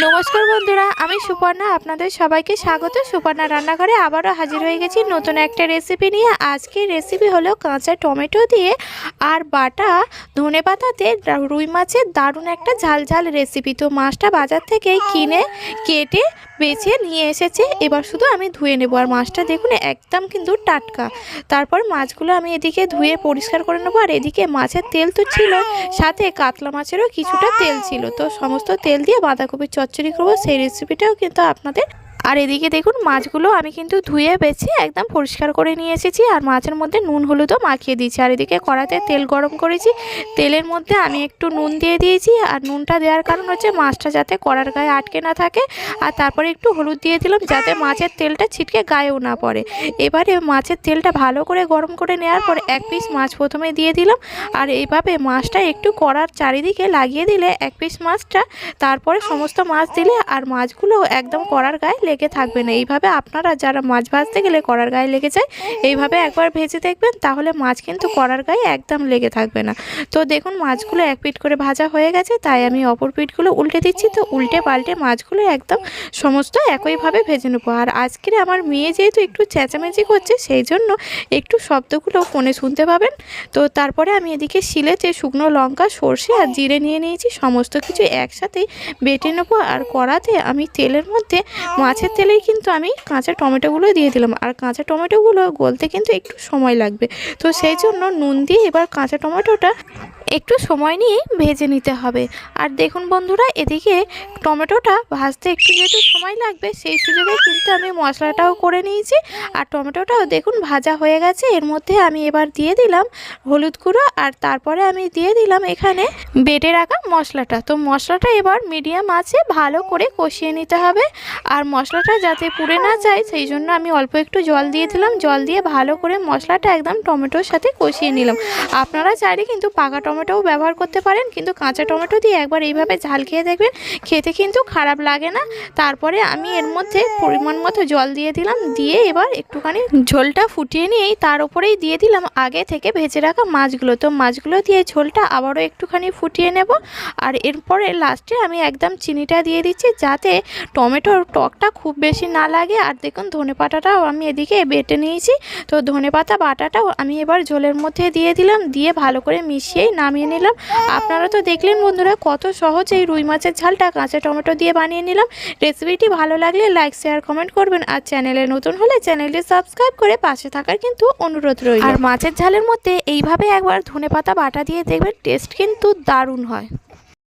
নমস্কার বন্ধুরা, আমি সুপর্ণা। আপনাদের সবাইকে স্বাগত। সুপর্ণা রান্নাঘরে আবারও হাজির হয়ে গেছি নতুন একটা রেসিপি নিয়ে। আজকের রেসিপি হলো কাঁচা টমেটো দিয়ে আর বাটা ধনেপাতাতে রুই মাছের দারুণ একটা ঝাল ঝাল রেসিপি। তো মাছটা বাজার থেকে কিনে কেটে বেছে নিয়ে এসেছে, এবার শুধু আমি ধুয়ে নেব। আর মাছটা দেখুন একদম কিন্তু টাটকা। তারপর মাছগুলো আমি এদিকে ধুয়ে পরিষ্কার করে নেবো। আর এদিকে মাছের তেল তো ছিল, সাথে কাতলা মাছেরও কিছুটা তেল ছিল। তো সমস্ত তেল দিয়ে বাঁধাকপির চচ্চড়ি করবো, সেই রেসিপিটাও কিন্তু আপনাদের। আর এদিকে দেখুন মাছগুলো আমি কিন্তু ধুয়ে বেছে একদম পরিষ্কার করে নিয়ে এসেছি। আর মাছের মধ্যে নুন হলুদও মাখিয়ে দিয়েছি। আর এদিকে কড়াতে তেল গরম করেছি, তেলের মধ্যে আমি একটু নুন দিয়ে দিয়েছি। আর নুনটা দেওয়ার কারণ হচ্ছে মাছটা যাতে কড়ার গায়ে আটকে না থাকে। আর তারপরে একটু হলুদ দিয়ে দিলাম যাতে মাছের তেলটা ছিটকে গায়েও না পড়ে। এবারে মাছের তেলটা ভালো করে গরম করে নেওয়ার পর এক পিস মাছ প্রথমে দিয়ে দিলাম। আর এইভাবে মাছটা একটু কড়ার চারিদিকে লাগিয়ে দিলে এক পিস মাছটা, তারপরে সমস্ত মাছ দিলে আর মাছগুলো একদম কড়ার গায়ে লেগে থাকবে না। এইভাবে আপনারা যারা মাছ ভাজতে গেলে কড়ার গায়ে লেগে যায়, এইভাবে একবার ভেজে দেখবেন, তাহলে মাছ কিন্তু কড়ার গায়ে একদম লেগে থাকবে না। তো দেখুন মাছগুলো এক পিঠ করে ভাজা হয়ে গেছে, তাই আমি অপর পিঠগুলো উল্টে দিচ্ছি। তো উল্টে পাল্টে মাছগুলো একদম সমস্ত একইভাবে ভেজে নেবো। আর আজকের আমার মেয়ে যেহেতু একটু চেঁচামেচি করছে, সেই জন্য একটু শব্দগুলো ফোনে শুনতে পাবেন। তো তারপরে আমি এদিকে শিলেতে শুকনো লঙ্কা, সর্ষে আর জিরে নিয়ে নিয়েছি, সমস্ত কিছু একসাথেই বেটে নেবো। আর কড়াতে আমি তেলের মধ্যে মাছের তেলেই কিন্তু আমি কাঁচা টমেটোগুলো দিয়ে দিলাম। আর কাঁচা টমেটোগুলো গলতে কিন্তু একটু সময় লাগবে, তো সেই জন্য নুন দিয়ে এবার কাঁচা টমেটোটা একটু সময় নিয়ে ভেজে নিতে হবে। আর দেখুন বন্ধুরা, এদিকে টমেটোটা ভাজতে একটু যেহেতু সময় লাগবে, সেই সুযোগে কিন্তু আমি মশলাটাও করে নিয়েছি। আর টমেটোটাও দেখুন ভাজা হয়ে গেছে। এর মধ্যে আমি এবার দিয়ে দিলাম হলুদ গুঁড়ো, আর তারপরে আমি দিয়ে দিলাম এখানে বেটে রাখা মশলাটা। তো মশলাটা এবার মিডিয়াম আঁচে ভালো করে কষিয়ে নিতে হবে। আর মশলাটা যাতে পুড়ে না যায়, সেই জন্য আমি অল্প একটু জল দিয়ে দিলাম। জল দিয়ে ভালো করে মশলাটা একদম টমেটোর সাথে কষিয়ে নিলাম। আপনারা চাইলে কিন্তু পাকা টমেটোও ব্যবহার করতে পারেন, কিন্তু কাঁচা টমেটো দিয়ে একবার এইভাবে ঝাল খেয়ে দেখবেন, খেতে কিন্তু খারাপ লাগে না। তারপরে আমি এর মধ্যে পরিমাণ মতো জল দিয়ে দিলাম, দিয়ে এবার একটুখানি ঝোলটা ফুটিয়ে নিয়েই তার উপরেই দিয়ে দিলাম আগে থেকে ভেজে রাখা মাছগুলো। তো মাছগুলো দিয়ে ঝোলটা আবারও একটুখানি ফুটিয়ে নেব। আর এরপরে লাস্টে আমি একদম চিনিটা দিয়ে দিচ্ছি, যাতে টমেটোর টকটা খুব বেশি না লাগে। আর দেখুন ধনেপাতাটাও আমি এদিকে বেটে নিয়েছি। তো ধনেপাতা বাটাটাও আমি এবার ঝোলের মধ্যে দিয়ে দিলাম, দিয়ে ভালো করে মিশিয়েই নামিয়ে নিলাম। আপনারা তো দেখলেন বন্ধুরা কত সহজ এই রুই মাছের ঝালটা কাঁচা টমেটো দিয়ে বানিয়ে নিলাম। রেসিপিটি ভালো লাগলে লাইক, শেয়ার, কমেন্ট করবেন। আর চ্যানেলে নতুন হলে চ্যানেলটি সাবস্ক্রাইব করে পাশে থাকার কিন্তু অনুরোধ রইল। আর মাছের ঝালের মধ্যে এইভাবে একবার ধনেপাতা বাটা দিয়ে দেখবেন, টেস্ট কিন্তু দারুণ হয়।